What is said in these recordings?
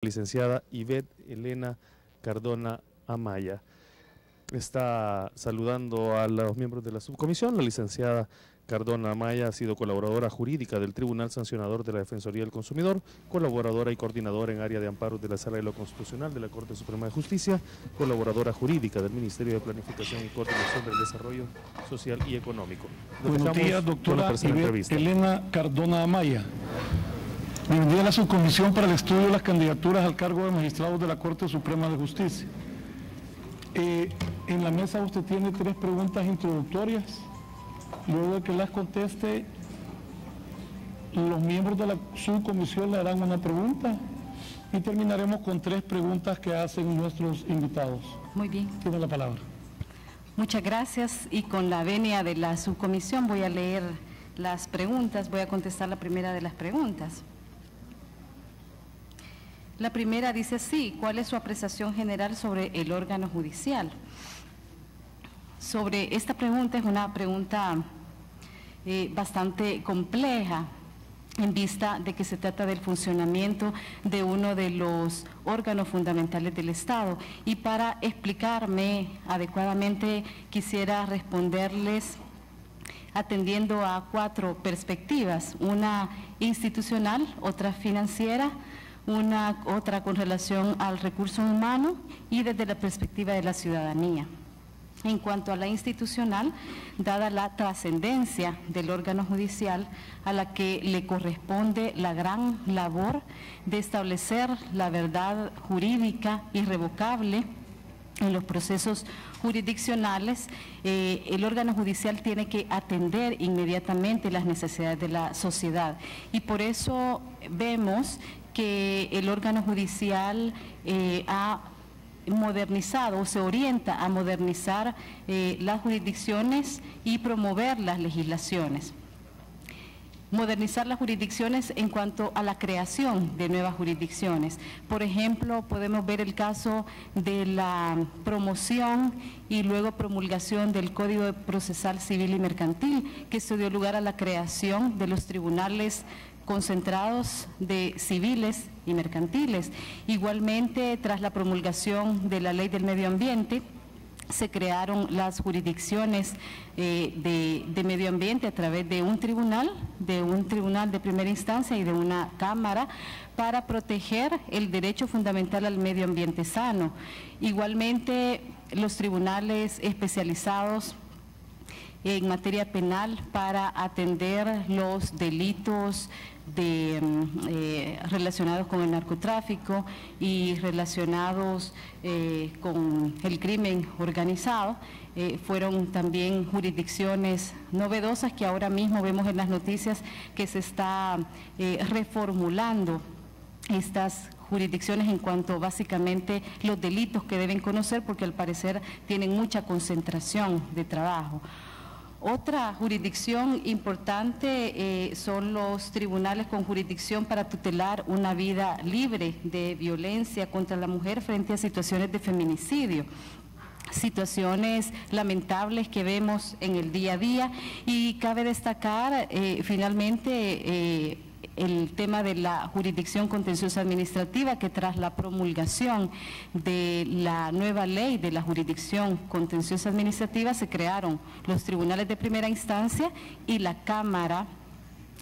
licenciada Ivette Elena Cardona Amaya. Está saludando a los miembros de la subcomisión. La licenciada Cardona Amaya ha sido colaboradora jurídica del Tribunal Sancionador de la Defensoría del Consumidor, colaboradora y coordinadora en área de amparos de la Sala de lo Constitucional de la Corte Suprema de Justicia, colaboradora jurídica del Ministerio de Planificación y Coordinación del Desarrollo Social y Económico. Buenos días, doctora Ivette Elena Cardona Amaya. Bienvenida a la subcomisión para el estudio de las candidaturas al cargo de magistrados de la Corte Suprema de Justicia. En la mesa usted tiene 3 preguntas introductorias. Luego de que las conteste, los miembros de la subcomisión le harán una pregunta y terminaremos con 3 preguntas que hacen nuestros invitados. Muy bien. Tiene la palabra. Muchas gracias, y con la venia de la subcomisión voy a leer las preguntas, voy a contestar la primera de las preguntas. La primera dice así: ¿cuál es su apreciación general sobre el órgano judicial? Sobre esta pregunta, es una pregunta bastante compleja, en vista de que se trata del funcionamiento de uno de los órganos fundamentales del Estado. Y para explicarme adecuadamente quisiera responderles atendiendo a 4 perspectivas: una institucional, otra financiera, otra con relación al recurso humano y desde la perspectiva de la ciudadanía. En cuanto a la institucional, dada la trascendencia del órgano judicial a la que le corresponde la gran labor de establecer la verdad jurídica irrevocable en los procesos jurisdiccionales, el órgano judicial tiene que atender inmediatamente las necesidades de la sociedad, y por eso vemos que el órgano judicial ha modernizado o se orienta a modernizar las jurisdicciones y promover las legislaciones. Modernizar las jurisdicciones en cuanto a la creación de nuevas jurisdicciones. Por ejemplo, podemos ver el caso de la promoción y luego promulgación del Código Procesal Civil y Mercantil, que se dio lugar a la creación de los tribunales concentrados de civiles y mercantiles. Igualmente, tras la promulgación de la Ley del Medio Ambiente, se crearon las jurisdicciones de medio ambiente a través de un tribunal de primera instancia y de una cámara para proteger el derecho fundamental al medio ambiente sano. Igualmente, los tribunales especializados en materia penal para atender los delitos relacionados con el narcotráfico y relacionados con el crimen organizado. Fueron también jurisdicciones novedosas que ahora mismo vemos en las noticias que se está reformulando estas jurisdicciones en cuanto básicamente los delitos que deben conocer, porque al parecer tienen mucha concentración de trabajo. Otra jurisdicción importante son los tribunales con jurisdicción para tutelar una vida libre de violencia contra la mujer frente a situaciones de feminicidio. Situaciones lamentables que vemos en el día a día, y cabe destacar finalmente el tema de la jurisdicción contenciosa administrativa, que tras la promulgación de la nueva ley de la jurisdicción contenciosa administrativa se crearon los tribunales de primera instancia y la Cámara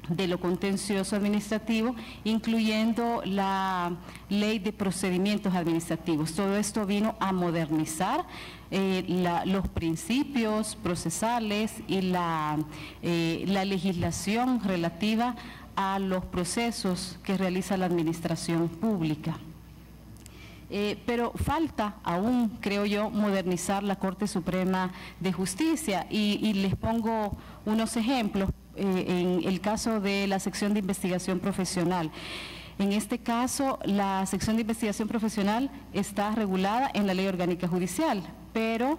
de lo contencioso administrativo, incluyendo la ley de procedimientos administrativos. Todo esto vino a modernizar los principios procesales y la legislación relativa a los procesos que realiza la administración pública. Pero falta aún, creo yo, modernizar la Corte Suprema de Justicia, y les pongo unos ejemplos en el caso de la sección de investigación profesional. En este caso, la sección de investigación profesional está regulada en la Ley Orgánica Judicial, pero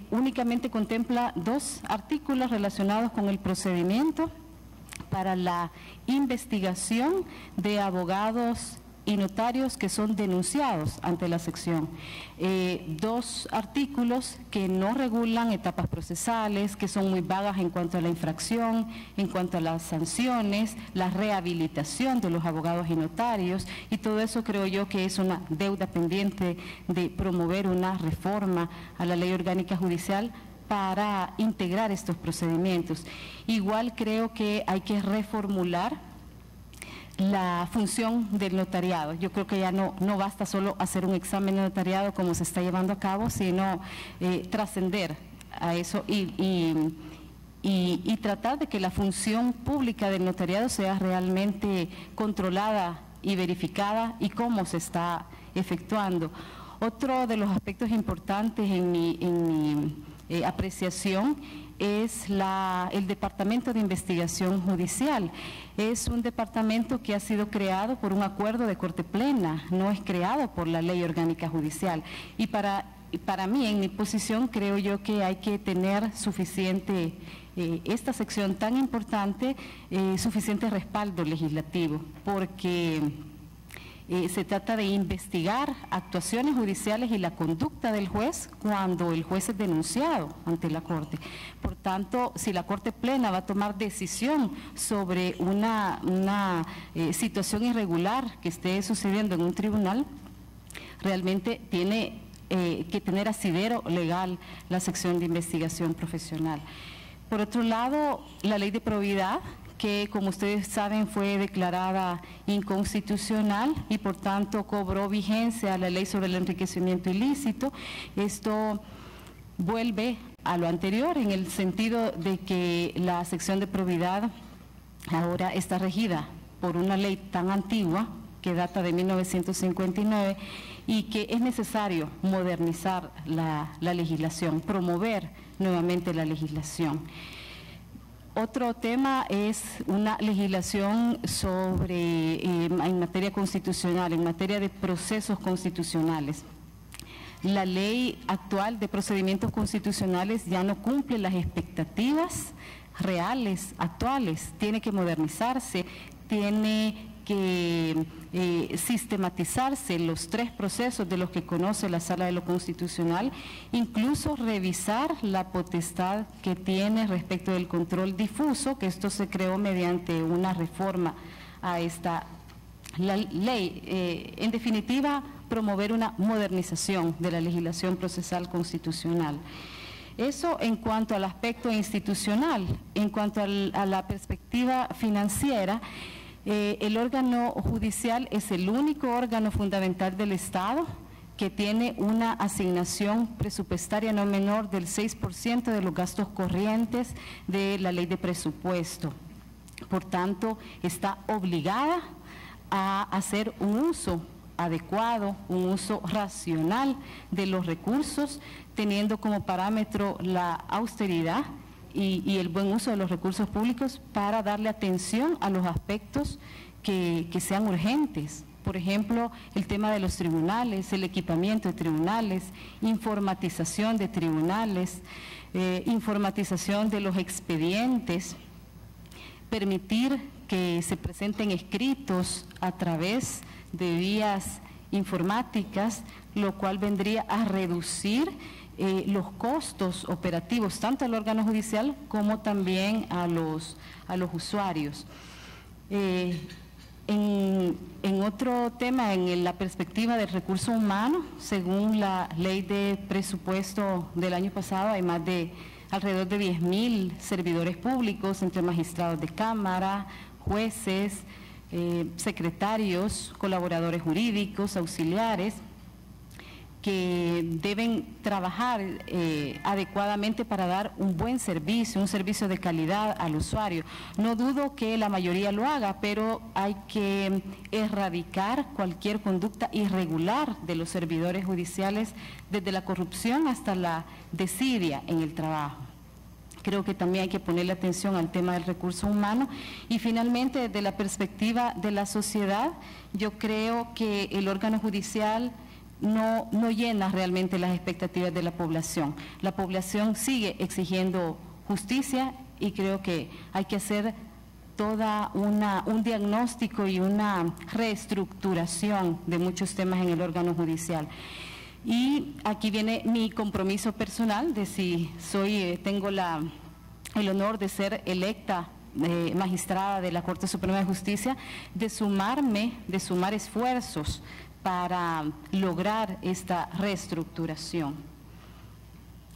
únicamente contempla 2 artículos relacionados con el procedimiento para la investigación de abogados y notarios que son denunciados ante la sección. 2 artículos que no regulan etapas procesales, que son muy vagas en cuanto a la infracción, en cuanto a las sanciones, la rehabilitación de los abogados y notarios, y todo eso creo yo que es una deuda pendiente de promover una reforma a la Ley Orgánica Judicial para integrar estos procedimientos. Igual creo que hay que reformular la función del notariado. Yo creo que ya no basta solo hacer un examen de notariado como se está llevando a cabo, sino trascender a eso y tratar de que la función pública del notariado sea realmente controlada y verificada y cómo se está efectuando. Otro de los aspectos importantes en mi apreciación es el Departamento de Investigación Judicial. Es un departamento que ha sido creado por un acuerdo de Corte Plena, no es creado por la Ley Orgánica Judicial. Y para mí, en mi posición, creo yo que hay que tener suficiente, esta sección tan importante, suficiente respaldo legislativo, porque se trata de investigar actuaciones judiciales y la conducta del juez cuando el juez es denunciado ante la Corte. Por tanto, si la Corte Plena va a tomar decisión sobre una situación irregular que esté sucediendo en un tribunal, realmente tiene que tener asidero legal la sección de investigación profesional. Por otro lado, la ley de probidad, que como ustedes saben fue declarada inconstitucional y por tanto cobró vigencia a la ley sobre el enriquecimiento ilícito. Esto vuelve a lo anterior en el sentido de que la sección de probidad ahora está regida por una ley tan antigua que data de 1959 y que es necesario modernizar la legislación, promover nuevamente la legislación. Otro tema es una legislación en materia constitucional, en materia de procesos constitucionales. La ley actual de procedimientos constitucionales ya no cumple las expectativas reales, actuales, tiene que modernizarse, tiene que sistematizarse los 3 procesos de los que conoce la Sala de lo Constitucional, incluso revisar la potestad que tiene respecto del control difuso, que esto se creó mediante una reforma a esta ley. En definitiva, promover una modernización de la legislación procesal constitucional. Eso en cuanto al aspecto institucional. En cuanto a la perspectiva financiera, el órgano judicial es el único órgano fundamental del Estado que tiene una asignación presupuestaria no menor del 6% de los gastos corrientes de la ley de presupuesto. Por tanto, está obligada a hacer un uso adecuado, un uso racional de los recursos, teniendo como parámetro la austeridad y el buen uso de los recursos públicos para darle atención a los aspectos que sean urgentes. Por ejemplo, el tema de los tribunales, el equipamiento de tribunales, informatización de tribunales, informatización de los expedientes, permitir que se presenten escritos a través de vías informáticas, lo cual vendría a reducir los costos operativos tanto al órgano judicial como también a los usuarios. En otro tema, en la perspectiva del recurso humano, según la ley de presupuesto del año pasado, hay más de alrededor de 10.000 servidores públicos, entre magistrados de cámara, jueces, secretarios, colaboradores jurídicos, auxiliares, que deben trabajar adecuadamente para dar un buen servicio, un servicio de calidad al usuario. No dudo que la mayoría lo haga, pero hay que erradicar cualquier conducta irregular de los servidores judiciales, desde la corrupción hasta la desidia en el trabajo. Creo que también hay que ponerle atención al tema del recurso humano. Y finalmente, desde la perspectiva de la sociedad, yo creo que el órgano judicial no llena realmente las expectativas de la población. La población sigue exigiendo justicia y creo que hay que hacer toda un diagnóstico y una reestructuración de muchos temas en el órgano judicial. Y aquí viene mi compromiso personal de si tengo el honor de ser electa magistrada de la Corte Suprema de Justicia, de sumar esfuerzos para lograr esta reestructuración.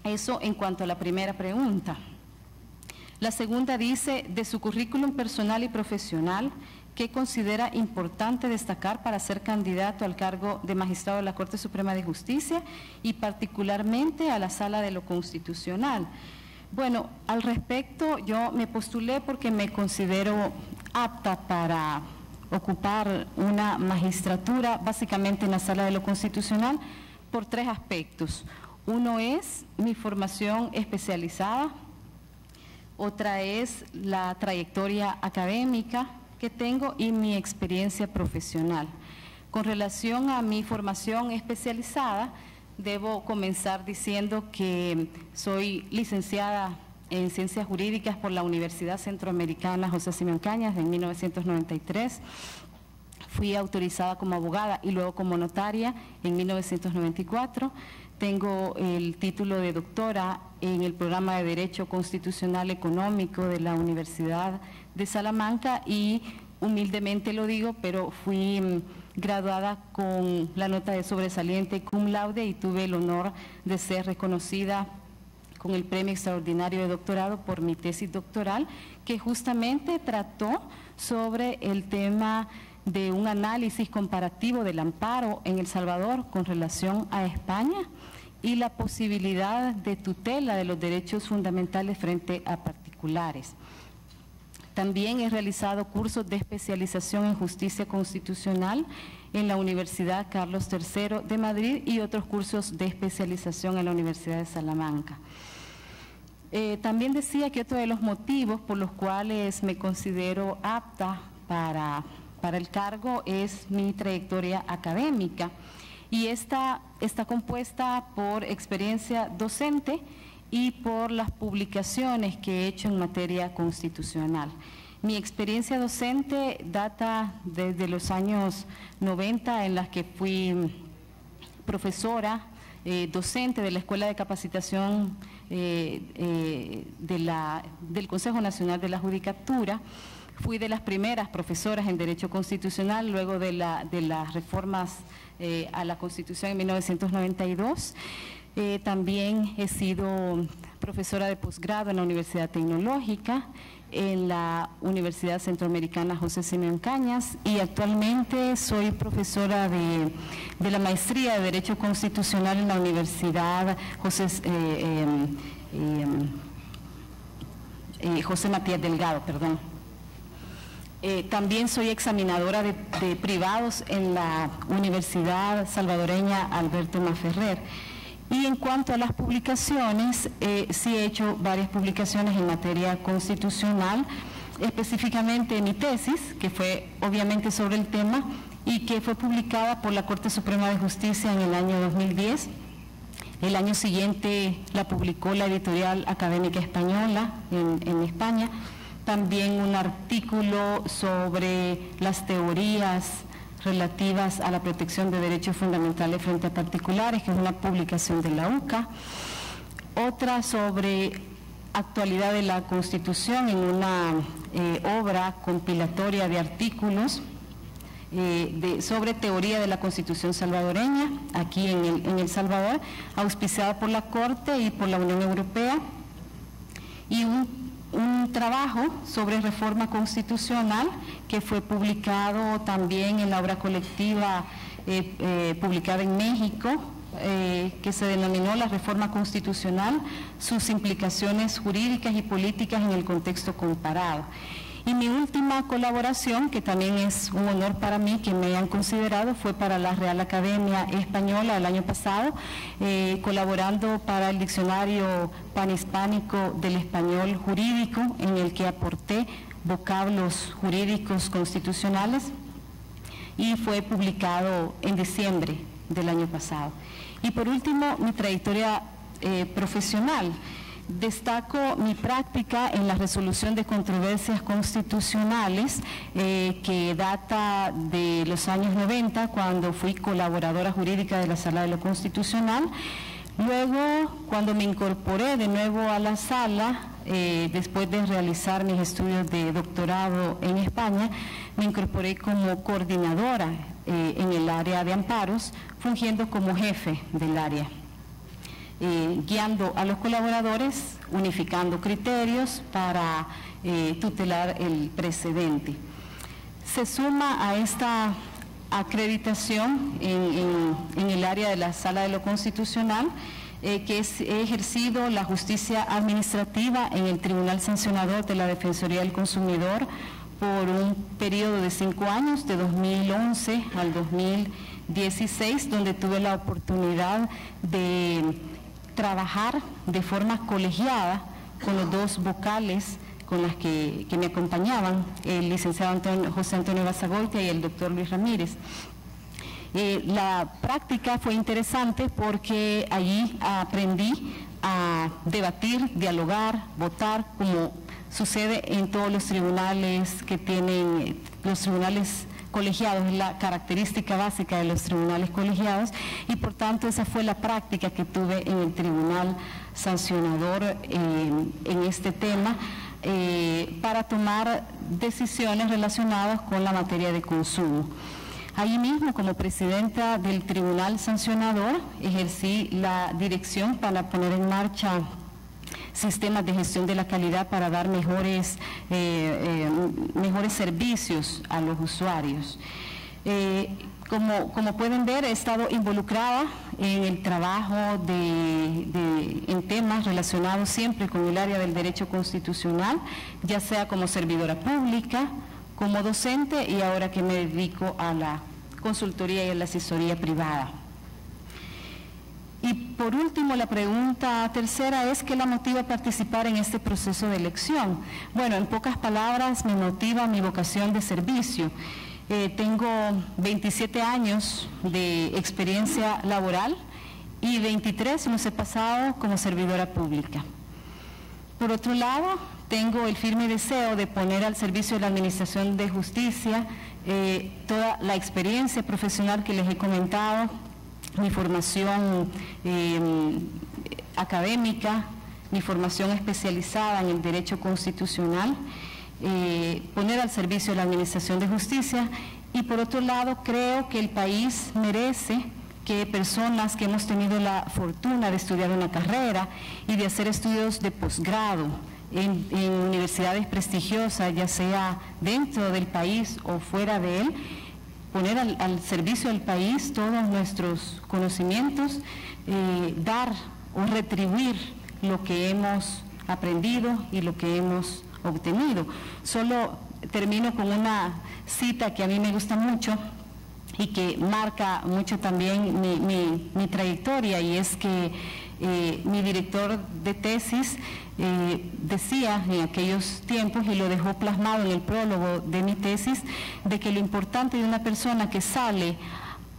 Eso en cuanto a la primera pregunta. La segunda dice, de su currículum personal y profesional, ¿qué considera importante destacar para ser candidato al cargo de magistrado de la Corte Suprema de Justicia y particularmente a la Sala de lo Constitucional? Bueno, al respecto yo me postulé porque me considero apta para ocupar una magistratura básicamente en la Sala de lo Constitucional por 3 aspectos. Uno es mi formación especializada, otra es la trayectoria académica que tengo y mi experiencia profesional. Con relación a mi formación especializada, debo comenzar diciendo que soy licenciada en Ciencias Jurídicas por la Universidad Centroamericana José Simeón Cañas en 1993. Fui autorizada como abogada y luego como notaria en 1994. Tengo el título de doctora en el programa de Derecho Constitucional Económico de la Universidad de Salamanca y humildemente lo digo, pero fui graduada con la nota de sobresaliente cum laude y tuve el honor de ser reconocida con el Premio Extraordinario de Doctorado por mi tesis doctoral, que justamente trató sobre el tema de un análisis comparativo del amparo en El Salvador con relación a España y la posibilidad de tutela de los derechos fundamentales frente a particulares. También he realizado cursos de especialización en justicia constitucional en la Universidad Carlos III de Madrid y otros cursos de especialización en la Universidad de Salamanca. También decía que otro de los motivos por los cuales me considero apta para el cargo es mi trayectoria académica y esta está compuesta por experiencia docente y por las publicaciones que he hecho en materia constitucional. Mi experiencia docente data desde los años 90 en las que fui profesora docente de la Escuela de Capacitación del Consejo Nacional de la Judicatura. Fui de las primeras profesoras en Derecho Constitucional luego de las reformas a la Constitución en 1992. También he sido profesora de posgrado en la Universidad Tecnológica, en la Universidad Centroamericana José Simeón Cañas y actualmente soy profesora de la maestría de Derecho Constitucional en la Universidad José Matías Delgado, perdón. También soy examinadora de privados en la Universidad Salvadoreña Alberto Maferrer. Y en cuanto a las publicaciones, sí he hecho varias publicaciones en materia constitucional, específicamente mi tesis, que fue obviamente sobre el tema y que fue publicada por la Corte Suprema de Justicia en el año 2010. El año siguiente la publicó la Editorial Académica Española en España. También un artículo sobre las teorías relativas a la protección de derechos fundamentales frente a particulares, que es una publicación de la UCA. Otra sobre actualidad de la Constitución en una obra compilatoria de artículos sobre teoría de la Constitución salvadoreña, aquí en El Salvador, auspiciada por la Corte y por la Unión Europea. Y un trabajo sobre reforma constitucional que fue publicado también en la obra colectiva publicada en México, que se denominó la reforma constitucional, sus implicaciones jurídicas y políticas en el contexto comparado. Y mi última colaboración, que también es un honor para mí que me hayan considerado, fue para la Real Academia Española el año pasado, colaborando para el Diccionario Panhispánico del Español Jurídico, en el que aporté vocablos jurídicos constitucionales y fue publicado en diciembre del año pasado. Y por último, mi trayectoria profesional. Destaco mi práctica en la resolución de controversias constitucionales que data de los años 90, cuando fui colaboradora jurídica de la Sala de lo Constitucional. Luego, cuando me incorporé de nuevo a la sala, después de realizar mis estudios de doctorado en España, me incorporé como coordinadora en el área de amparos, fungiendo como jefe del área. Guiando a los colaboradores, unificando criterios para tutelar el precedente. Se suma a esta acreditación en el área de la Sala de lo Constitucional, que he ejercido la justicia administrativa en el Tribunal Sancionador de la Defensoría del Consumidor por un periodo de 5 años, de 2011 al 2016, donde tuve la oportunidad de trabajar de forma colegiada con los dos vocales con las que me acompañaban, el licenciado José Antonio Basagoitia y el doctor Luis Ramírez. La práctica fue interesante porque allí aprendí a debatir, dialogar, votar, como sucede en todos los tribunales que tienen, los tribunales colegiados, es la característica básica de los tribunales colegiados, y por tanto esa fue la práctica que tuve en el Tribunal Sancionador en este tema, para tomar decisiones relacionadas con la materia de consumo. Allí mismo, como presidenta del Tribunal Sancionador, ejercí la dirección para poner en marcha sistemas de gestión de la calidad para dar mejores servicios a los usuarios. Como pueden ver, he estado involucrada en el trabajo en temas relacionados siempre con el área del derecho constitucional, ya sea como servidora pública, como docente, y ahora que me dedico a la consultoría y a la asesoría privada. Y por último, la pregunta tercera es: ¿qué la motiva a participar en este proceso de elección? Bueno, en pocas palabras, me motiva mi vocación de servicio. Tengo 27 años de experiencia laboral y 23 los he pasado como servidora pública. Por otro lado, tengo el firme deseo de poner al servicio de la Administración de Justicia toda la experiencia profesional que les he comentado, mi formación académica, mi formación especializada en el derecho constitucional, poner al servicio de la Administración de Justicia. Y por otro lado, creo que el país merece que personas que hemos tenido la fortuna de estudiar una carrera y de hacer estudios de posgrado en universidades prestigiosas, ya sea dentro del país o fuera de él, poner al servicio del país todos nuestros conocimientos, dar o retribuir lo que hemos aprendido y lo que hemos obtenido. Solo termino con una cita que a mí me gusta mucho y que marca mucho también mi trayectoria, y es que mi director de tesis decía en aquellos tiempos, y lo dejó plasmado en el prólogo de mi tesis, de que lo importante de una persona que sale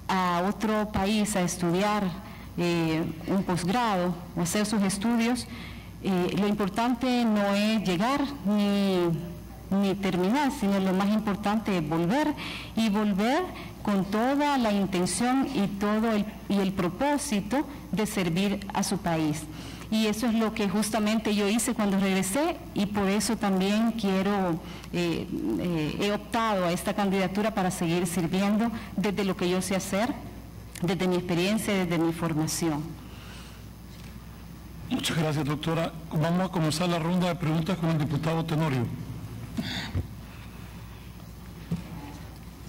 a otro país a estudiar un posgrado o hacer sus estudios, lo importante no es llegar ni terminar, sino lo más importante es volver, y volver con toda la intención y el propósito de servir a su país. Y eso es lo que justamente yo hice cuando regresé, y por eso también he optado a esta candidatura para seguir sirviendo desde lo que yo sé hacer, desde mi experiencia, desde mi formación. Muchas gracias, doctora. Vamos a comenzar la ronda de preguntas con el diputado Tenorio.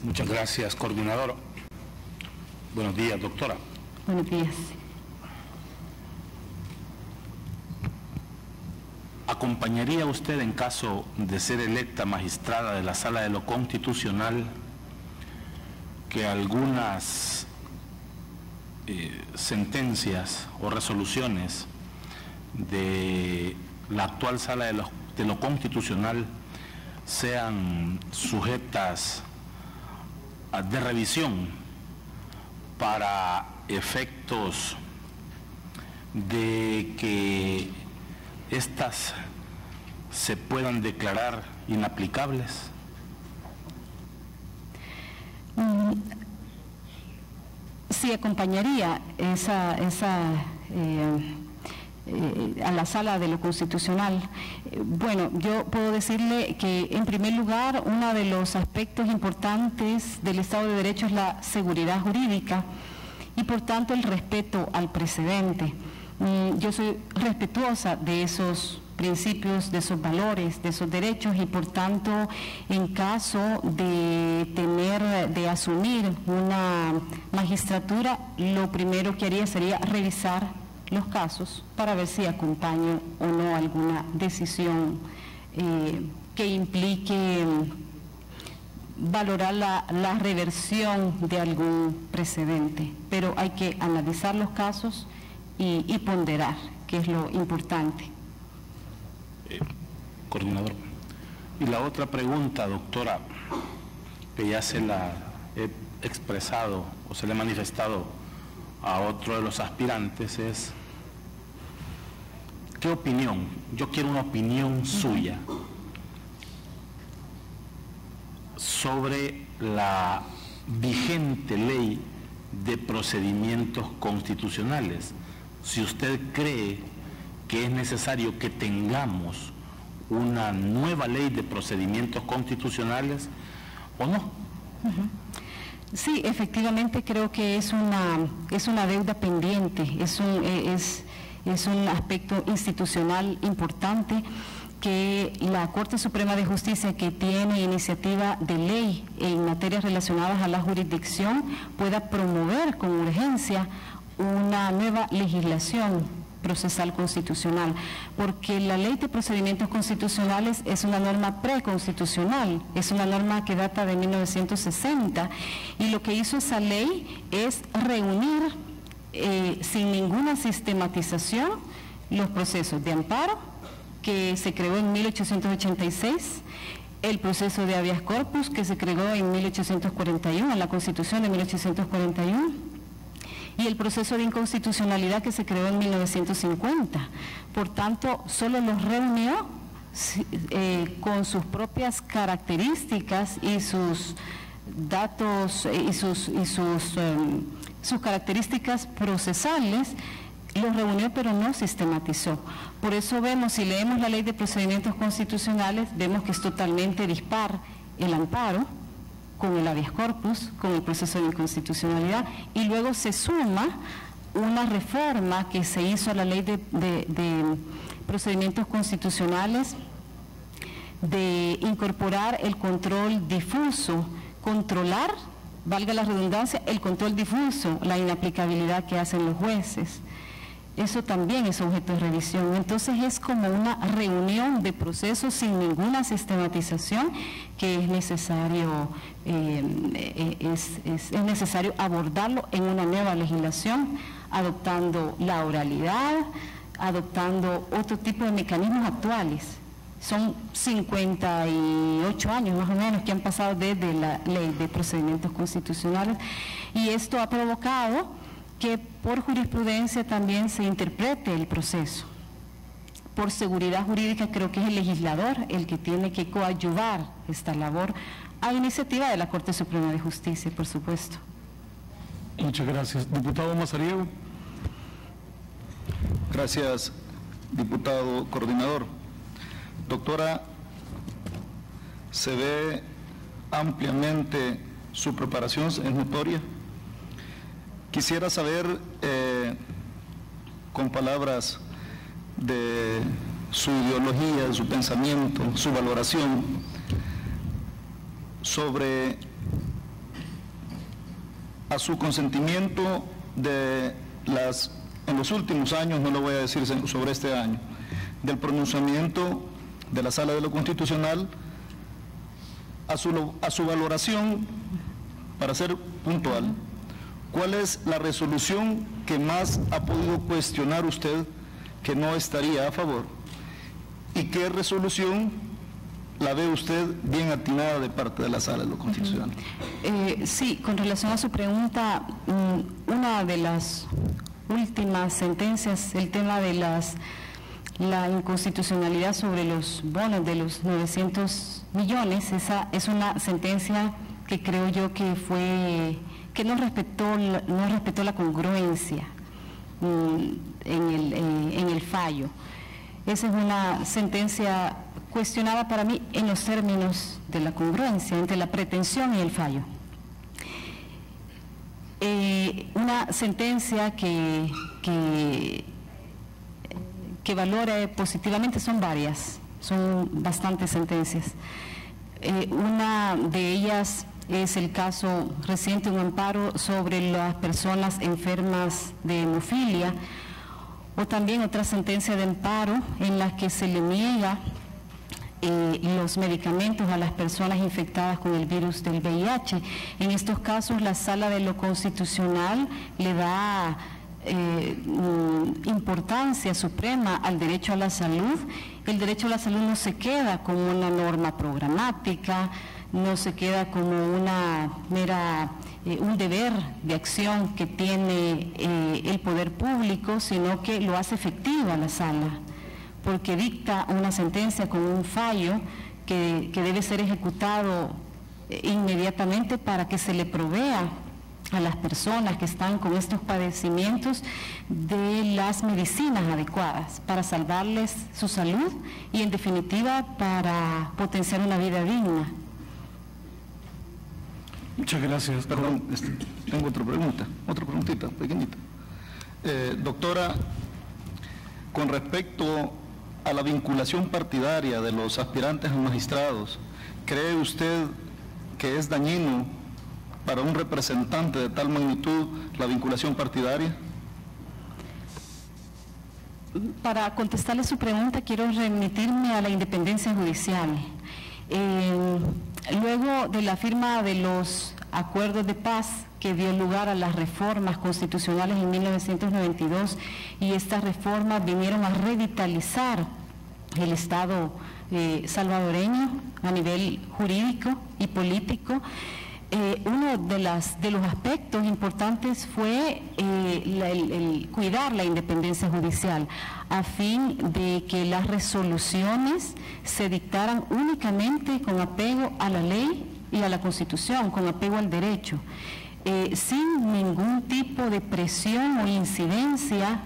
Muchas gracias, coordinador. Buenos días, doctora. Buenos días. ¿Acompañaría usted, en caso de ser electa magistrada de la Sala de lo Constitucional, que algunas sentencias o resoluciones de la actual Sala de lo Constitucional sean sujetas de revisión para efectos de que estas se puedan declarar inaplicables? Sí, acompañaría a la Sala de lo Constitucional. Bueno, yo puedo decirle que en primer lugar uno de los aspectos importantes del Estado de Derecho es la seguridad jurídica y por tanto el respeto al precedente. Yo soy respetuosa de esos principios, de esos valores, de esos derechos y por tanto en caso de asumir una magistratura, lo primero que haría sería revisar los casos para ver si acompaño o no alguna decisión que implique valorar la reversión de algún precedente, pero hay que analizar los casos y ponderar, que es lo importante. Coordinador. Y la otra pregunta, doctora, que ya se la he expresado o se le he manifestado a otro de los aspirantes es, ¿qué opinión? Yo quiero una opinión suya sobre la vigente ley de procedimientos constitucionales. Si usted cree que es necesario que tengamos una nueva ley de procedimientos constitucionales o no. Sí, efectivamente creo que es una deuda pendiente, es un aspecto institucional importante que la Corte Suprema de Justicia, que tiene iniciativa de ley en materias relacionadas a la jurisdicción, pueda promover con urgencia una nueva legislación procesal constitucional, porque la ley de procedimientos constitucionales es una norma preconstitucional, es una norma que data de 1960 y lo que hizo esa ley es reunir sin ninguna sistematización los procesos de amparo que se creó en 1886, el proceso de habeas corpus que se creó en 1841, en la Constitución de 1841, y el proceso de inconstitucionalidad que se creó en 1950. Por tanto, solo los reunió con sus propias características y sus datos y sus características procesales, los reunió pero no sistematizó. Por eso vemos, si leemos la ley de procedimientos constitucionales, vemos que es totalmente dispar el amparo con el habeas corpus, con el proceso de inconstitucionalidad, y luego se suma una reforma que se hizo a la ley de procedimientos constitucionales de incorporar el control difuso, controlar, valga la redundancia, el control difuso, la inaplicabilidad que hacen los jueces. Eso también es objeto de revisión. Entonces es como una reunión de procesos sin ninguna sistematización que es necesario, es necesario abordarlo en una nueva legislación, adoptando la oralidad, adoptando otro tipo de mecanismos actuales. Son 58 años más o menos que han pasado desde la ley de procedimientos constitucionales y esto ha provocado que por jurisprudencia también se interprete el proceso. Por seguridad jurídica creo que es el legislador el que tiene que coadyuvar esta labor a iniciativa de la Corte Suprema de Justicia, por supuesto. Muchas gracias. Diputado Mazariego. Gracias, diputado coordinador. Doctora, se ve ampliamente su preparación, es notoria. Quisiera saber, con palabras de su ideología, de su pensamiento, su valoración sobre a su consentimiento de en los últimos años, no lo voy a decir sobre este año, del pronunciamiento de la Sala de lo Constitucional, a su valoración, para ser puntual. ¿Cuál es la resolución que más ha podido cuestionar usted que no estaría a favor? ¿Y qué resolución la ve usted bien atinada de parte de la Sala de lo Constitucional? Sí, con relación a su pregunta, una de las últimas sentencias, el tema de las la inconstitucionalidad sobre los bonos de los 900 millones, esa es una sentencia que creo yo que no respetó la congruencia en el fallo. Esa es una sentencia cuestionada para mí en los términos de la congruencia entre la pretensión y el fallo. Una sentencia que valore positivamente, son varias, son bastantes sentencias. Una de ellas es el caso reciente, un amparo sobre las personas enfermas de hemofilia, o también otra sentencia de amparo en la que se le niega los medicamentos a las personas infectadas con el virus del VIH. En estos casos, la Sala de lo Constitucional le da importancia suprema al derecho a la salud. El derecho a la salud no se queda como una norma programática, no se queda como una mera un deber de acción que tiene el poder público, sino que lo hace efectiva la Sala, porque dicta una sentencia con un fallo que debe ser ejecutado inmediatamente para que se le provea a las personas que están con estos padecimientos de las medicinas adecuadas para salvarles su salud y, en definitiva, para potenciar una vida digna. Muchas gracias. Perdón, tengo otra preguntita pequeñita. Doctora, con respecto a la vinculación partidaria de los aspirantes a magistrados, ¿cree usted que es dañino para un representante de tal magnitud la vinculación partidaria? Para contestarle su pregunta, quiero remitirme a la independencia judicial. Luego de la firma de los acuerdos de paz que dio lugar a las reformas constitucionales en 1992, y estas reformas vinieron a revitalizar el Estado salvadoreño a nivel jurídico y político, uno de los aspectos importantes fue el cuidar la independencia judicial, a fin de que las resoluciones se dictaran únicamente con apego a la ley y a la Constitución, con apego al derecho, sin ningún tipo de presión o incidencia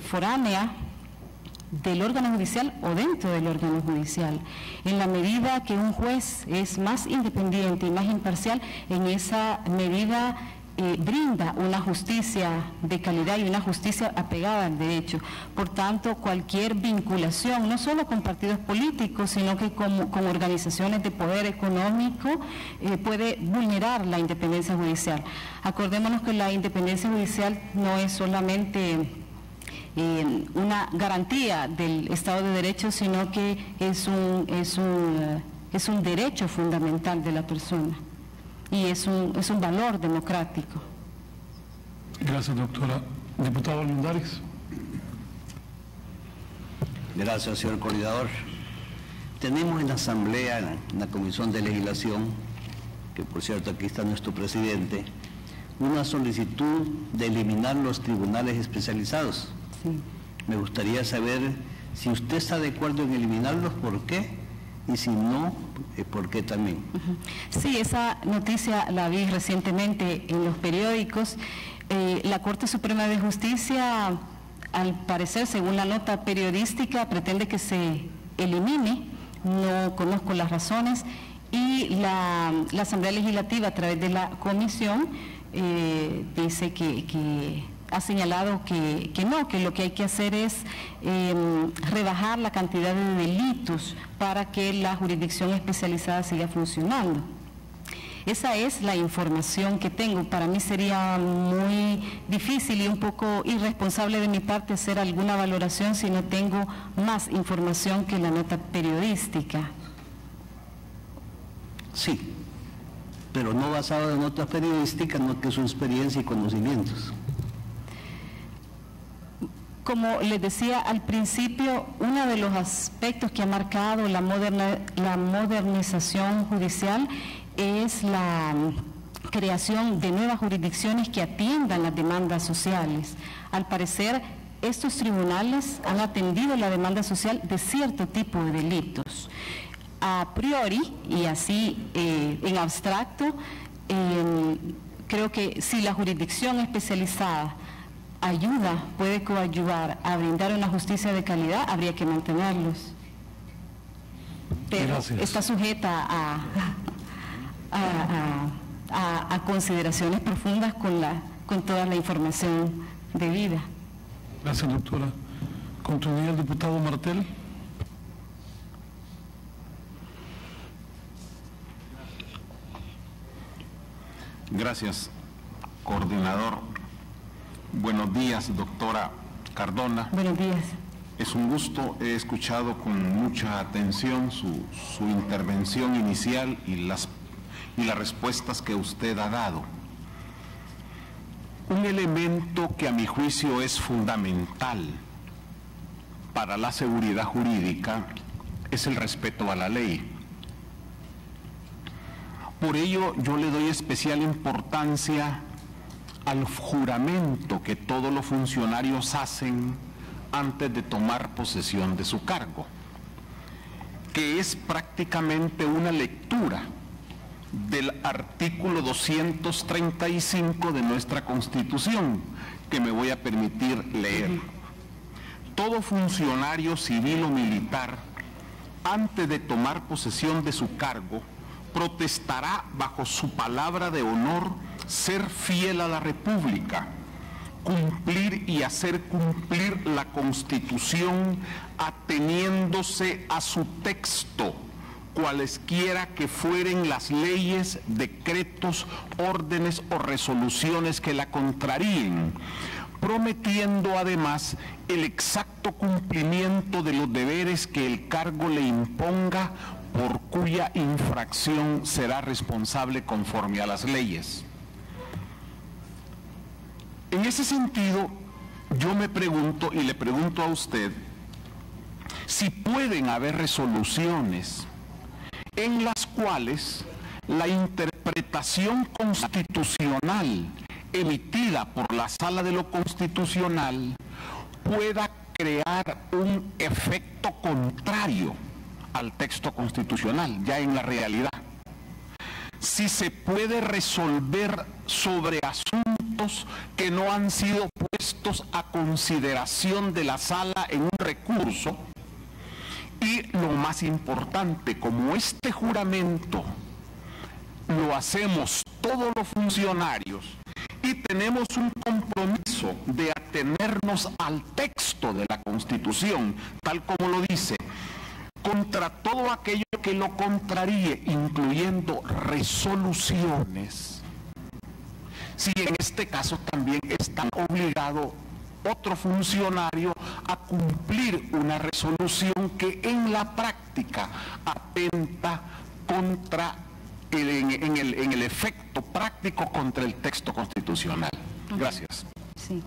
foránea del órgano judicial o dentro del órgano judicial. En la medida que un juez es más independiente y más imparcial, en esa medida brinda una justicia de calidad y una justicia apegada al derecho. Por tanto, cualquier vinculación, no solo con partidos políticos, sino que con organizaciones de poder económico, puede vulnerar la independencia judicial. Acordémonos que la independencia judicial no es solamente una garantía del Estado de Derecho, sino que es un derecho fundamental de la persona y es un valor democrático. Gracias, doctora. Diputado Armendariz. Gracias, señor coordinador. Tenemos en la Asamblea, en la Comisión de Legislación, que por cierto aquí está nuestro presidente, una solicitud de eliminar los tribunales especializados. Sí. Me gustaría saber si usted está de acuerdo en eliminarlos, ¿por qué? Y si no, ¿por qué también? Sí, esa noticia la vi recientemente en los periódicos. La Corte Suprema de Justicia, al parecer, según la nota periodística, pretende que se elimine, no conozco las razones, y la Asamblea Legislativa, a través de la comisión, dice que ha señalado que no, que lo que hay que hacer es rebajar la cantidad de delitos para que la jurisdicción especializada siga funcionando. Esa es la información que tengo. Para mí sería muy difícil y un poco irresponsable de mi parte hacer alguna valoración si no tengo más información que la nota periodística. Sí, pero no basado en notas periodísticas, no que su experiencia y conocimientos. Como les decía al principio, uno de los aspectos que ha marcado la modernización judicial es la creación de nuevas jurisdicciones que atiendan las demandas sociales. Al parecer, estos tribunales han atendido la demanda social de cierto tipo de delitos. A priori, y así en abstracto, creo que si la jurisdicción especializada puede coadyuvar a brindar una justicia de calidad, habría que mantenerlos. Pero gracias. Está sujeta a consideraciones profundas con toda la información debida. Gracias, doctora. Continuaría el diputado Martel. Gracias, coordinador. Buenos días, doctora Cardona. Buenos días. Es un gusto, he escuchado con mucha atención su intervención inicial y las respuestas que usted ha dado. Un elemento que a mi juicio es fundamental para la seguridad jurídica es el respeto a la ley. Por ello, yo le doy especial importancia al juramento que todos los funcionarios hacen antes de tomar posesión de su cargo, que es prácticamente una lectura del artículo 235 de nuestra Constitución, que me voy a permitir leer. Todo funcionario civil o militar, antes de tomar posesión de su cargo, protestará bajo su palabra de honor ser fiel a la República, cumplir y hacer cumplir la Constitución ateniéndose a su texto, cualesquiera que fueren las leyes, decretos, órdenes o resoluciones que la contraríen, prometiendo además el exacto cumplimiento de los deberes que el cargo le imponga, por cuya infracción será responsable conforme a las leyes. En ese sentido, yo me pregunto y le pregunto a usted si pueden haber resoluciones en las cuales la interpretación constitucional emitida por la Sala de lo Constitucional pueda crear un efecto contrario al texto constitucional, ya en la realidad. Si se puede resolver sobre asuntos que no han sido puestos a consideración de la Sala en un recurso, y lo más importante, como este juramento lo hacemos todos los funcionarios y tenemos un compromiso de atenernos al texto de la Constitución, tal como lo dice, contra todo aquello que lo contraríe, incluyendo resoluciones. Si en este caso también está obligado otro funcionario a cumplir una resolución que en la práctica atenta contra en el efecto práctico contra el texto constitucional. Gracias. Sí.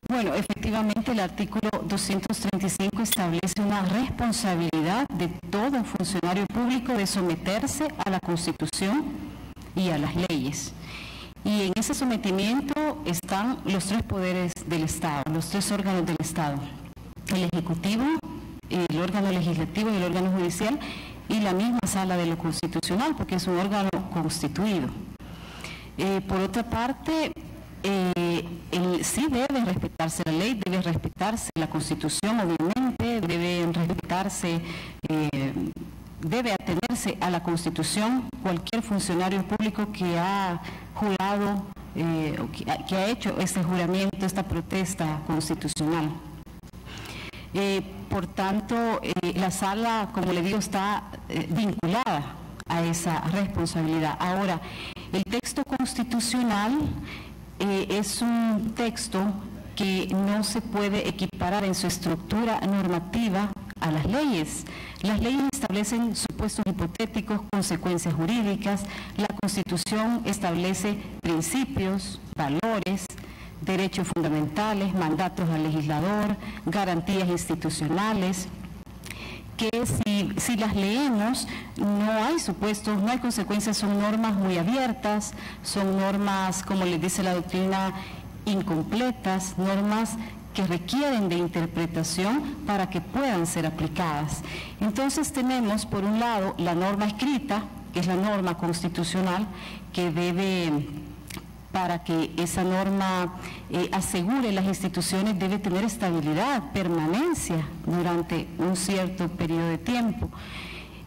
Bueno, efectivamente el artículo 235 establece una responsabilidad de todo funcionario público de someterse a la Constitución y a las leyes. Y en ese sometimiento están los tres poderes del Estado, los tres órganos del Estado: el Ejecutivo, el órgano legislativo y el órgano judicial, y la misma Sala de lo Constitucional, porque es un órgano constituido. Por otra parte, sí debe respetarse la ley, debe respetarse la Constitución, obviamente, debe atenerse a la Constitución cualquier funcionario público que ha jurado, que ha hecho este juramento, esta protesta constitucional. Por tanto, la Sala, como le digo, está vinculada a esa responsabilidad. Ahora, el texto constitucional es un texto que no se puede equiparar en su estructura normativa a las leyes. Las leyes establecen supuestos hipotéticos, consecuencias jurídicas. La Constitución establece principios, valores, derechos fundamentales, mandatos al legislador, garantías institucionales, que si las leemos no hay supuestos, no hay consecuencias, son normas muy abiertas, son normas, como les dice la doctrina, incompletas, normas que requieren de interpretación para que puedan ser aplicadas. Entonces tenemos, por un lado, la norma escrita, que es la norma constitucional, que debe, para que esa norma asegure las instituciones, debe tener estabilidad, permanencia durante un cierto periodo de tiempo.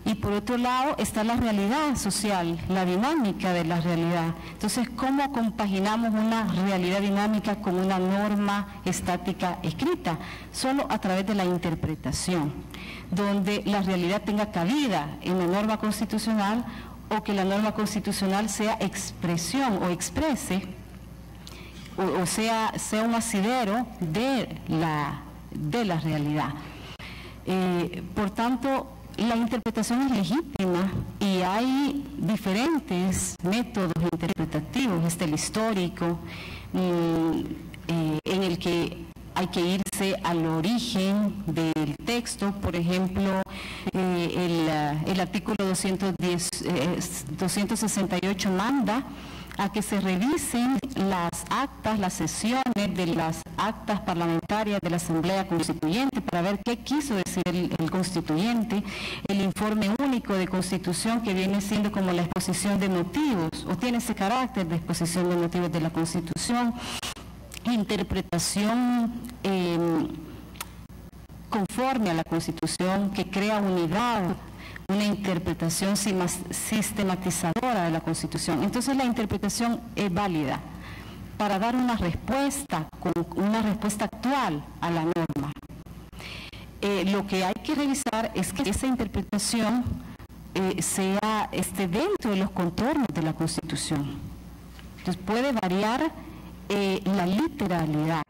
Y por otro lado está la realidad social, la dinámica de la realidad. Entonces, ¿cómo compaginamos una realidad dinámica con una norma estática escrita? Solo a través de la interpretación, donde la realidad tenga cabida en la norma constitucional, o que la norma constitucional sea expresión o exprese, o sea un asidero de la realidad. Por tanto, la interpretación es legítima y hay diferentes métodos interpretativos. Está el histórico, en el que hay que irse al origen del texto. Por ejemplo, el artículo 268 manda a que se revisen las actas, las sesiones de las actas parlamentarias de la Asamblea Constituyente para ver qué quiso decir el constituyente, el informe único de constitución, que viene siendo como la exposición de motivos, o tiene ese carácter de exposición de motivos de la Constitución, interpretación conforme a la Constitución, que crea unidad, una interpretación sistematizadora de la Constitución. Entonces la interpretación es válida para dar una respuesta actual a la norma. Lo que hay que revisar es que esa interpretación esté dentro de los contornos de la Constitución. Entonces puede variar la literalidad,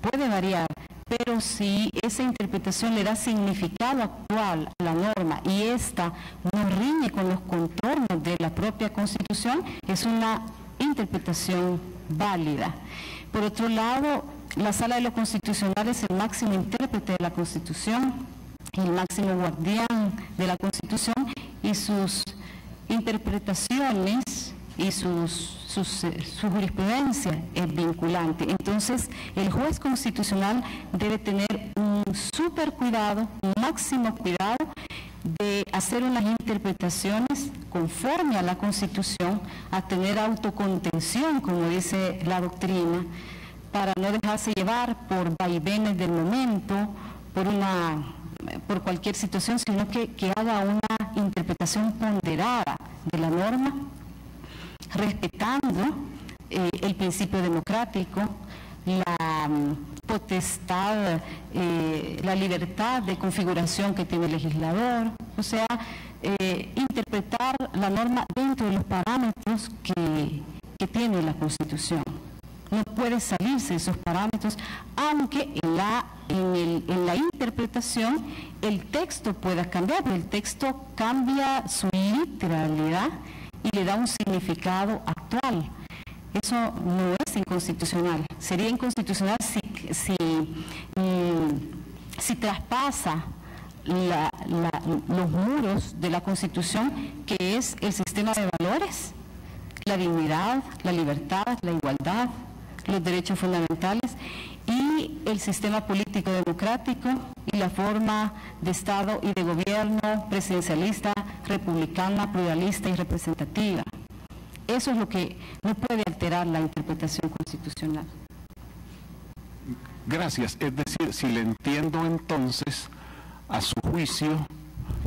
puede variar, pero si esa interpretación le da significado actual a la norma y esta no riñe con los contornos de la propia Constitución, es una interpretación válida. Por otro lado, la Sala de lo Constitucional es el máximo intérprete de la Constitución, el máximo guardián de la Constitución, y sus interpretaciones y su jurisprudencia es vinculante. Entonces, el juez constitucional debe tener un súper cuidado, un máximo cuidado de hacer unas interpretaciones conforme a la Constitución, a tener autocontención, como dice la doctrina, para no dejarse llevar por vaivenes del momento, por cualquier situación, sino que haga una interpretación ponderada de la norma, respetando el principio democrático, la potestad, la libertad de configuración que tiene el legislador, o sea, interpretar la norma dentro de los parámetros que tiene la Constitución. No puede salirse de esos parámetros, aunque en la interpretación el texto pueda cambiar, pero el texto cambia su literalidad y le da un significado actual. Eso no es inconstitucional. Sería inconstitucional si traspasa los muros de la Constitución, que es el sistema de valores, la dignidad, la libertad, la igualdad, los derechos fundamentales, y el sistema político democrático y la forma de Estado y de gobierno presidencialista, republicana, pluralista y representativa. Eso es lo que no puede alterar la interpretación constitucional. Gracias. Es decir, si le entiendo entonces, a su juicio,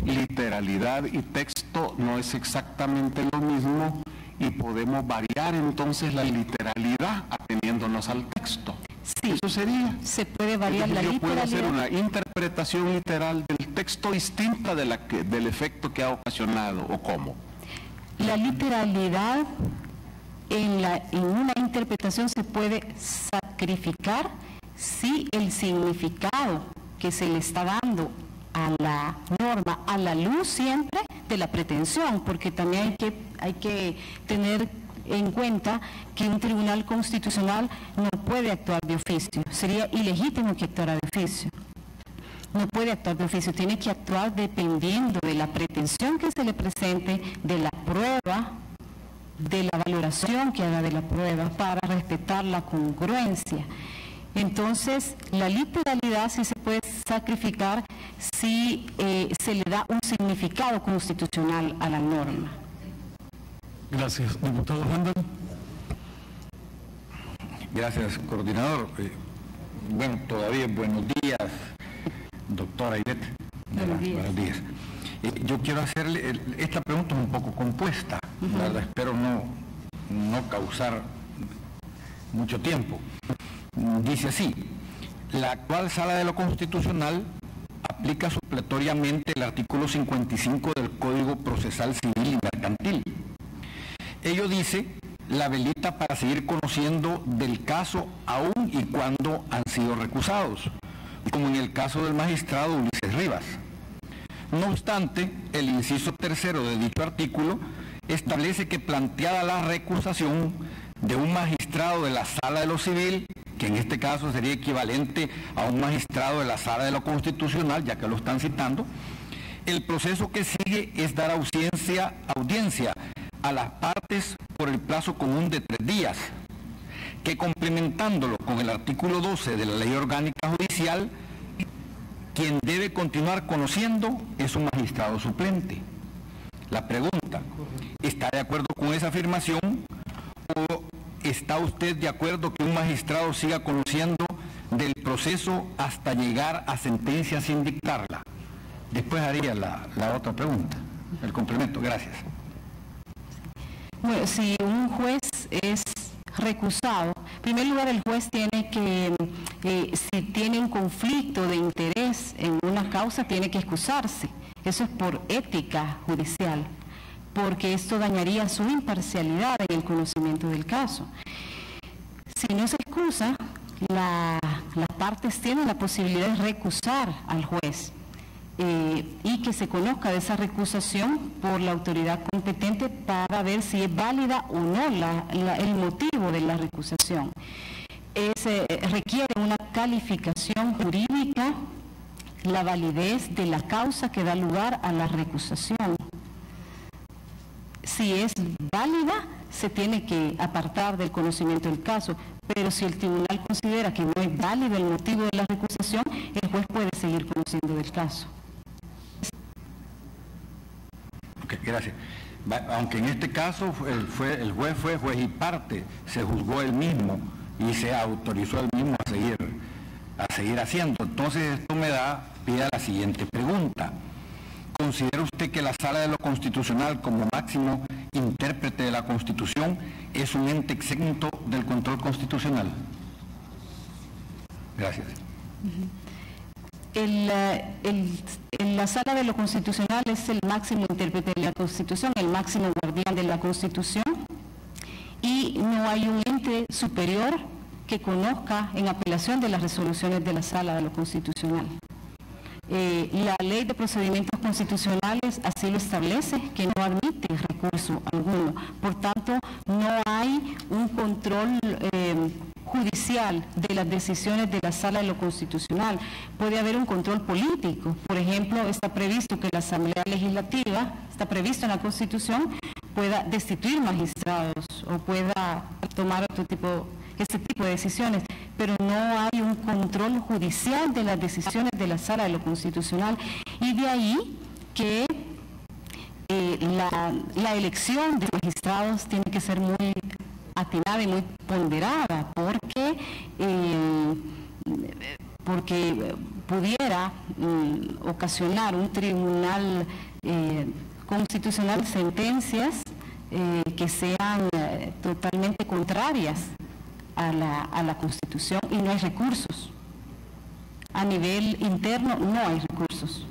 literalidad y texto no es exactamente lo mismo y podemos variar entonces la literalidad ateniéndonos al texto. Sí, eso sería. Se puede variar la literalidad. Yo puedo hacer una interpretación literal del texto distinta del efecto que ha ocasionado, ¿o cómo? La literalidad en una interpretación se puede sacrificar si el significado que se le está dando a la norma, a la luz siempre de la pretensión, porque también hay que tener en cuenta que un tribunal constitucional no puede actuar de oficio, sería ilegítimo que actuara de oficio. No puede actuar de oficio, tiene que actuar dependiendo de la pretensión que se le presente, de la prueba, de la valoración que haga de la prueba, para respetar la congruencia. Entonces, la literalidad sí se puede sacrificar si se le da un significado constitucional a la norma. Gracias. Diputado Handel. Gracias, coordinador. Bueno, todavía buenos días, doctora Ivette. Buenos días. Buenos días. Yo quiero hacerle, esta pregunta es un poco compuesta, ¿verdad? Espero no causar mucho tiempo. Dice así: la actual Sala de lo Constitucional aplica supletoriamente el artículo 55 del Código Procesal Civil y Mercantil. Ello dice: la habilita para seguir conociendo del caso aún y cuando han sido recusados, como en el caso del magistrado Ulises Rivas. No obstante, el inciso tercero de dicho artículo establece que, planteada la recusación de un magistrado de la Sala de lo Civil, que en este caso sería equivalente a un magistrado de la Sala de lo Constitucional, ya que lo están citando, el proceso que sigue es dar audiencia a las partes por el plazo común de 3 días, que, complementándolo con el artículo 12 de la Ley Orgánica Judicial, quien debe continuar conociendo es un magistrado suplente. La pregunta: ¿está de acuerdo con esa afirmación o está usted de acuerdo que un magistrado siga conociendo del proceso hasta llegar a sentencia sin dictarla? Después haría la otra pregunta, el complemento. Gracias. Bueno, si un juez es recusado, en primer lugar el juez tiene que, si tiene un conflicto de interés en una causa, tiene que excusarse. Eso es por ética judicial, porque esto dañaría su imparcialidad en el conocimiento del caso. Si no se excusa, las partes tienen la posibilidad de recusar al juez y que se conozca de esa recusación por la autoridad competente para ver si es válida o no el motivo de la recusación. Requiere una calificación jurídica la validez de la causa que da lugar a la recusación. Si es válida, se tiene que apartar del conocimiento del caso, pero si el tribunal considera que no es válido el motivo de la recusación, el juez puede seguir conociendo del caso. Ok, gracias. Aunque en este caso el juez fue juez y parte, se juzgó él mismo y se autorizó él mismo a seguir haciendo. Entonces esto me da pie a la siguiente pregunta. ¿Considera usted que la Sala de lo Constitucional, como máximo intérprete de la Constitución, es un ente exento del control constitucional? Gracias. La Sala de lo Constitucional es el máximo intérprete de la Constitución, el máximo guardián de la Constitución, y no hay un ente superior que conozca en apelación de las resoluciones de la Sala de lo Constitucional. La Ley de Procedimientos Constitucionales así lo establece, que no admite recurso alguno. Por tanto, no hay un control judicial de las decisiones de la Sala de lo Constitucional. Puede haber un control político. Por ejemplo, está previsto que la Asamblea Legislativa, está previsto en la Constitución, pueda destituir magistrados o pueda tomar este tipo de decisiones, pero no hay un control judicial de las decisiones de la Sala de lo Constitucional, y de ahí que la elección de magistrados tiene que ser muy atinada y muy ponderada, porque pudiera ocasionar un tribunal constitucional sentencias que sean totalmente contrarias a la Constitución, y no hay recursos. A nivel interno no hay recursos.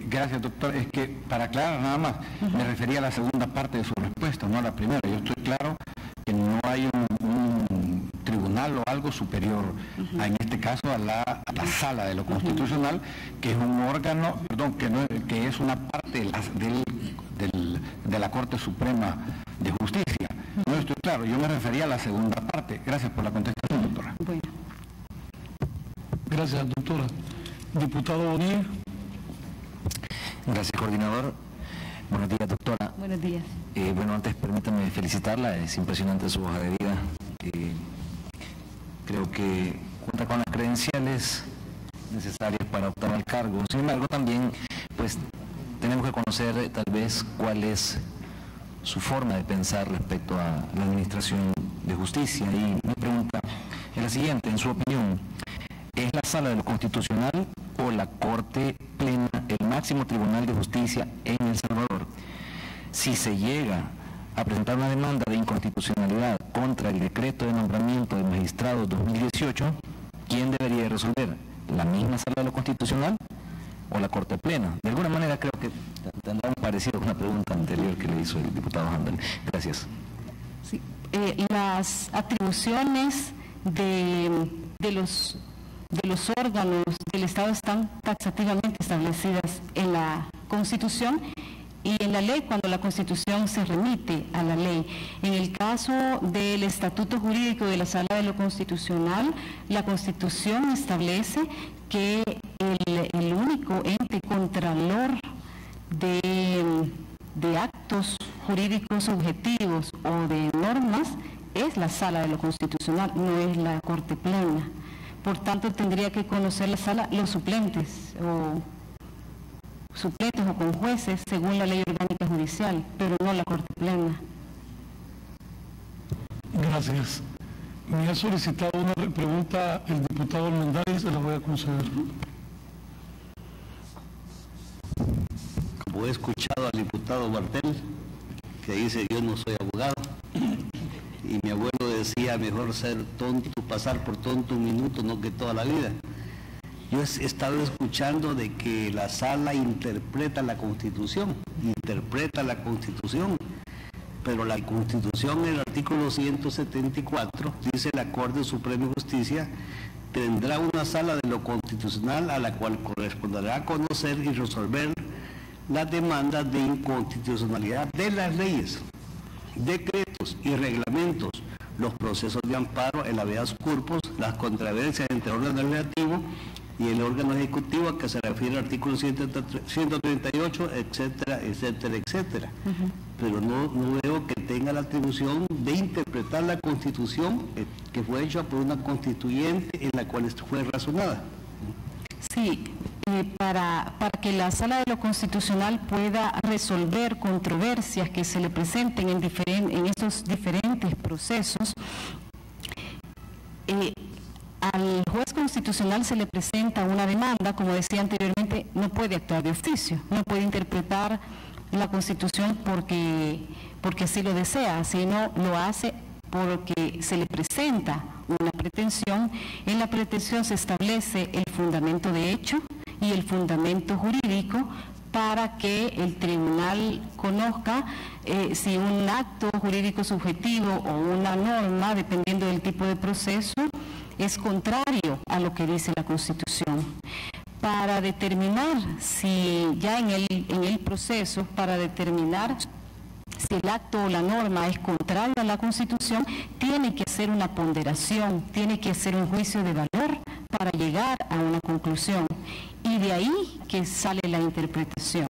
Gracias, doctor. Es que, para aclarar nada más, me refería a la segunda parte de su respuesta, no a la primera. Yo estoy claro que no hay un tribunal o algo superior, en este caso a la Sala de lo Constitucional, que es un órgano, perdón, que es una parte de la Corte Suprema de Justicia. No estoy claro, yo me refería a la segunda parte. Gracias por la contestación, doctora. Bueno. Gracias, doctora. Diputado Bonilla. Gracias, coordinador. Buenos días, doctora. Buenos días. Bueno, antes permítame felicitarla, es impresionante su hoja de vida. Creo que cuenta con las credenciales necesarias para optar al cargo. Sin embargo, también pues tenemos que conocer tal vez cuál es su forma de pensar respecto a la administración de justicia. Y mi pregunta es la siguiente: en su opinión, ¿es la Sala de lo Constitucional o la Corte Plena el máximo tribunal de justicia en El Salvador? Si se llega a presentar una demanda de inconstitucionalidad contra el decreto de nombramiento de magistrados 2018, ¿quién debería resolver? ¿La misma Sala de lo Constitucional o la Corte Plena? De alguna manera creo que tendrá un parecido con una pregunta anterior que le hizo el diputado Handel. Gracias. Sí, las atribuciones de los órganos del Estado están taxativamente establecidas en la Constitución y en la ley cuando la Constitución se remite a la ley. En el caso del Estatuto Jurídico de la Sala de lo Constitucional, la Constitución establece que el único ente contralor de actos jurídicos objetivos o de normas es la Sala de lo Constitucional, no es la Corte Plena. Por tanto, tendría que conocer la Sala los suplentes o con jueces según la Ley Orgánica Judicial, pero no la Corte Plena. Gracias. Me ha solicitado una pregunta el diputado Almendares, se la voy a conceder. Como he escuchado al diputado Bartel, que dice yo no soy abogado, y mi abuelo decía mejor ser tonto, pasar por tonto un minuto, no que toda la vida. Yo he estado escuchando de que la Sala interpreta la Constitución, pero la Constitución en el artículo 174 dice la Corte Suprema de Justicia tendrá una Sala de lo Constitucional a la cual corresponderá conocer y resolver las demandas de inconstitucionalidad de las leyes, decretos y reglamentos, los procesos de amparo, el habeas corpus, las controversias entre el órgano legislativo y el órgano ejecutivo a que se refiere el artículo 138, etcétera, etcétera, etcétera. Pero no veo que tenga la atribución de interpretar la Constitución que fue hecha por una constituyente en la cual fue razonada. Sí, para que la Sala de lo Constitucional pueda resolver controversias que se le presenten en estos diferentes procesos, al juez constitucional se le presenta una demanda, como decía anteriormente, no puede actuar de oficio, no puede interpretar la Constitución porque así lo desea, sino lo hace porque se le presenta una pretensión. En la pretensión se establece el fundamento de hecho y el fundamento jurídico para que el tribunal conozca si un acto jurídico subjetivo o una norma, dependiendo del tipo de proceso, es contrario a lo que dice la Constitución. Para determinar si ya en el proceso, para determinar si el acto o la norma es contrario a la Constitución, tiene que hacer una ponderación, tiene que hacer un juicio de valor para llegar a una conclusión. Y de ahí que sale la interpretación.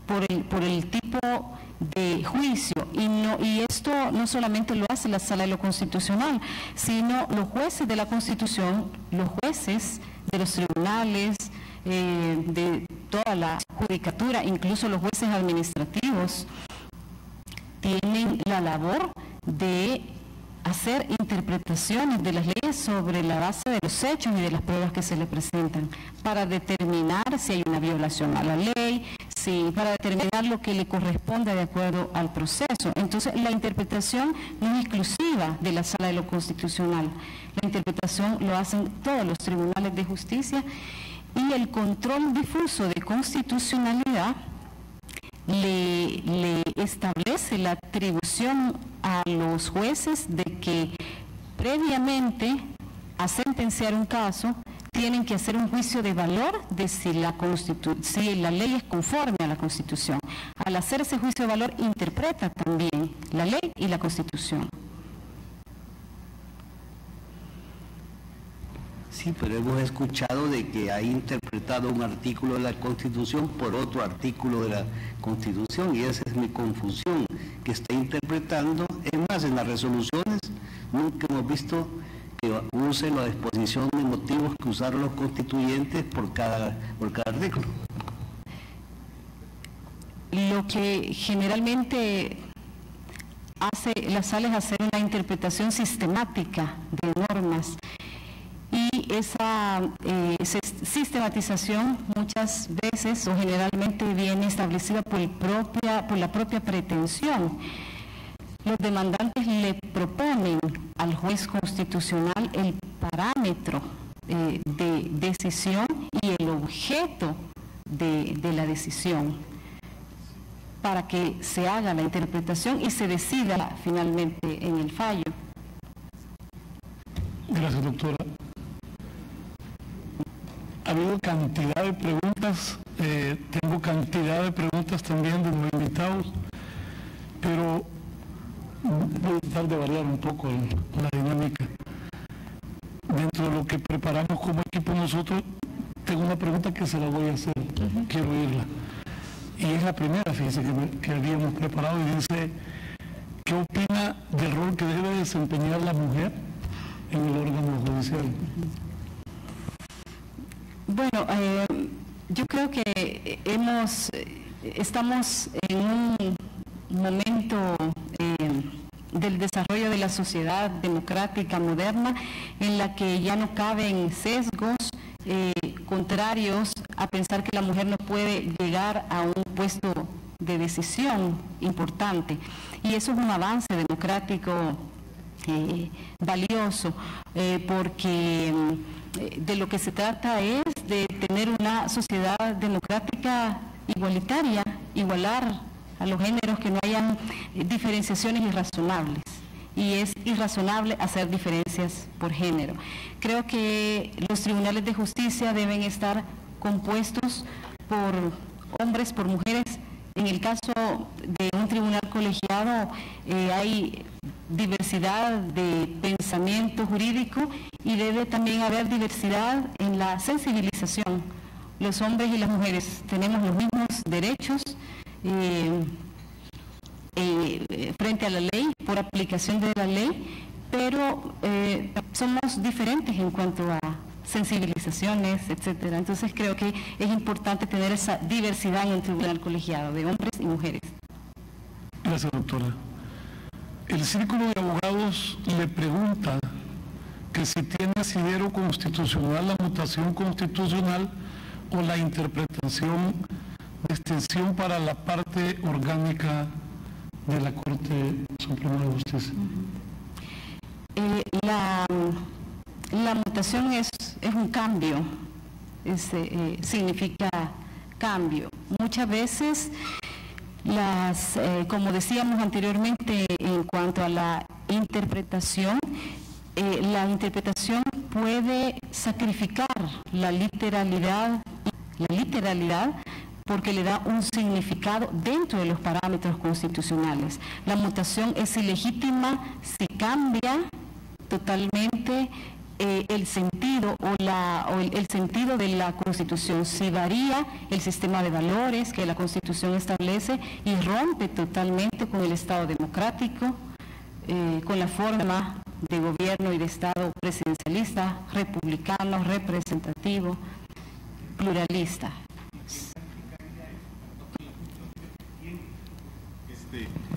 Por el tipo de juicio, y esto no solamente lo hace la Sala de lo Constitucional, sino los jueces de la Constitución, los jueces de los tribunales, de toda la judicatura, incluso los jueces administrativos, tienen la labor de hacer interpretaciones de las leyes sobre la base de los hechos y de las pruebas que se le presentan, para determinar si hay una violación a la ley, para determinar lo que le corresponde de acuerdo al proceso. Entonces, la interpretación no es exclusiva de la Sala de lo Constitucional, la interpretación lo hacen todos los tribunales de justicia, y el control difuso de constitucionalidad le establece la atribución a los jueces de que previamente a sentenciar un caso tienen que hacer un juicio de valor de si la ley es conforme a la Constitución. Al hacer ese juicio de valor interpreta también la ley y la Constitución. Sí, pero hemos escuchado de que ha interpretado un artículo de la Constitución por otro artículo de la Constitución, y esa es mi confusión, que está interpretando. Es más, en las resoluciones nunca hemos visto que use la exposición de motivos que usaron los constituyentes por cada artículo. Lo que generalmente hace la sala es hacer una interpretación sistemática de normas, y esa sistematización muchas veces o generalmente viene establecida por la propia pretensión. Los demandantes le proponen al juez constitucional el parámetro de decisión y el objeto de la decisión para que se haga la interpretación y se decida finalmente en el fallo. Gracias, doctora. Ha habido cantidad de preguntas, tengo cantidad de preguntas también de los invitados, pero voy a tratar de variar un poco la dinámica. Dentro de lo que preparamos como equipo nosotros, tengo una pregunta que se la voy a hacer, quiero oírla. Y es la primera, fíjense, que habíamos preparado, y dice, ¿qué opina del rol que debe desempeñar la mujer en el órgano judicial? Bueno, yo creo que estamos en un momento del desarrollo de la sociedad democrática moderna en la que ya no caben sesgos contrarios a pensar que la mujer no puede llegar a un puesto de decisión importante, y eso es un avance democrático valioso, porque de lo que se trata es de tener una sociedad democrática igualitaria, igualar a los géneros, que no hayan diferenciaciones irrazonables, y es irrazonable hacer diferencias por género. Creo que los tribunales de justicia deben estar compuestos por hombres, por mujeres. En el caso de un tribunal colegiado hay diversidad de pensamiento jurídico, y debe también haber diversidad en la sensibilización. Los hombres y las mujeres tenemos los mismos derechos frente a la ley, por aplicación de la ley, pero somos diferentes en cuanto a sensibilizaciones, etcétera. Entonces creo que es importante tener esa diversidad en un tribunal colegiado de hombres y mujeres. Gracias, doctora. El Círculo de Abogados le pregunta que si tiene asidero constitucional la mutación constitucional o la interpretación de extensión para la parte orgánica de la Corte Suprema de Justicia. La mutación es un cambio, significa cambio. Muchas veces, como decíamos anteriormente, en cuanto a la interpretación puede sacrificar la literalidad, porque le da un significado dentro de los parámetros constitucionales. La mutación es ilegítima si cambia totalmente el sentido el sentido de la Constitución, si varía el sistema de valores que la Constitución establece y rompe totalmente con el Estado democrático, con la forma de gobierno y de Estado presidencialista, republicano, representativo, pluralista.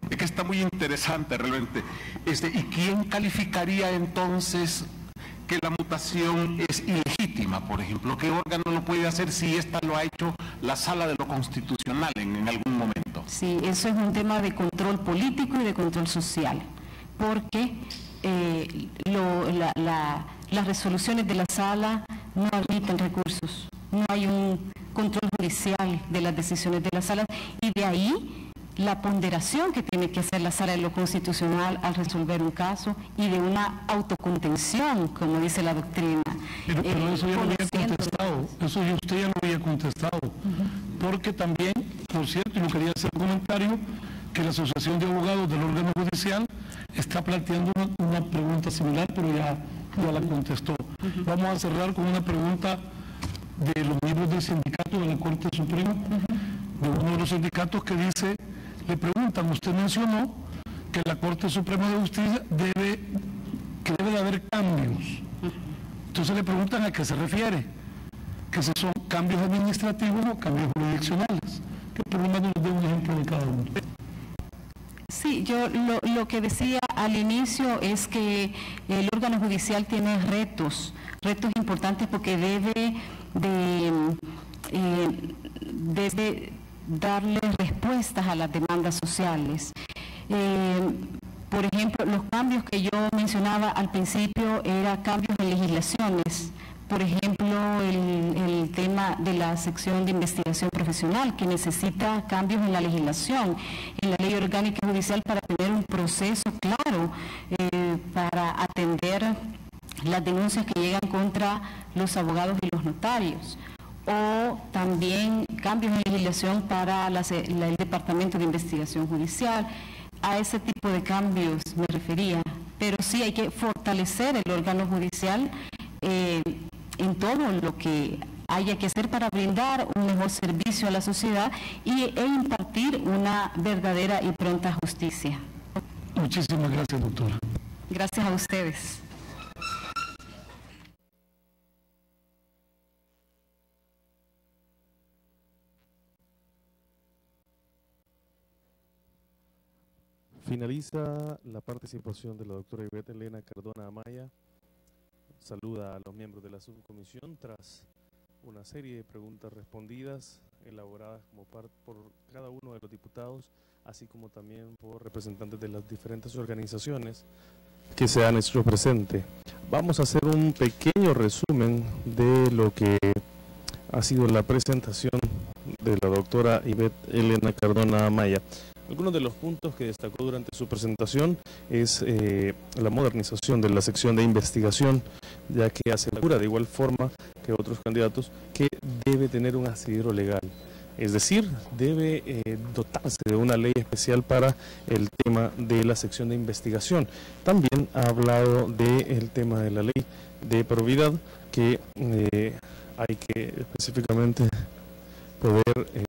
Es que está muy interesante realmente. ¿Y quién calificaría entonces que la mutación es ilegítima, por ejemplo? ¿Qué órgano lo puede hacer si esta lo ha hecho la Sala de lo Constitucional en algún momento? Sí, eso es un tema de control político y de control social, porque las resoluciones de la Sala no admiten recursos, no hay un control judicial de las decisiones de la Sala, y de ahí la ponderación que tiene que hacer la Sala de lo Constitucional al resolver un caso, y de una autocontención, como dice la doctrina. Pero eso ya lo había contestado, eso ya usted ya lo había contestado, porque también, por cierto, yo quería hacer un comentario, que la Asociación de Abogados del órgano judicial está planteando una pregunta similar, pero ya la contestó. Vamos a cerrar con una pregunta de los miembros del sindicato de la Corte Suprema, de uno de los sindicatos, que dice, le preguntan, usted mencionó que la Corte Suprema de Justicia debe de haber haber cambios. Entonces le preguntan a qué se refiere, que si son cambios administrativos o cambios jurisdiccionales, que por lo menos nos dé un ejemplo de cada uno. Sí, yo lo que decía al inicio es que el órgano judicial tiene retos importantes porque debe darle respuestas a las demandas sociales. Por ejemplo, los cambios que yo mencionaba al principio eran cambios en legislaciones. Por ejemplo, el tema de la sección de investigación profesional, que necesita cambios en la legislación, en la ley orgánica judicial, para tener un proceso claro, para atender las denuncias que llegan contra los abogados y los notarios. O también cambios en legislación para el Departamento de Investigación Judicial. A ese tipo de cambios me refería. Pero sí hay que fortalecer el órgano judicial en todo lo que haya que hacer para brindar un mejor servicio a la sociedad e impartir una verdadera y pronta justicia. Muchísimas gracias, doctora. Gracias a ustedes. Finaliza la participación de la doctora Ivette Elena Cardona Amaya. Saluda a los miembros de la subcomisión tras una serie de preguntas respondidas, elaboradas por cada uno de los diputados, así como también por representantes de las diferentes organizaciones que se han hecho presente. Vamos a hacer un pequeño resumen de lo que ha sido la presentación de la doctora Ivette Elena Cardona Amaya. Algunos de los puntos que destacó durante su presentación es la modernización de la sección de investigación, ya que asegura de igual forma que otros candidatos que debe tener un asidero legal. Es decir, debe dotarse de una ley especial para el tema de la sección de investigación. También ha hablado del tema de la ley de probidad, que hay que específicamente poder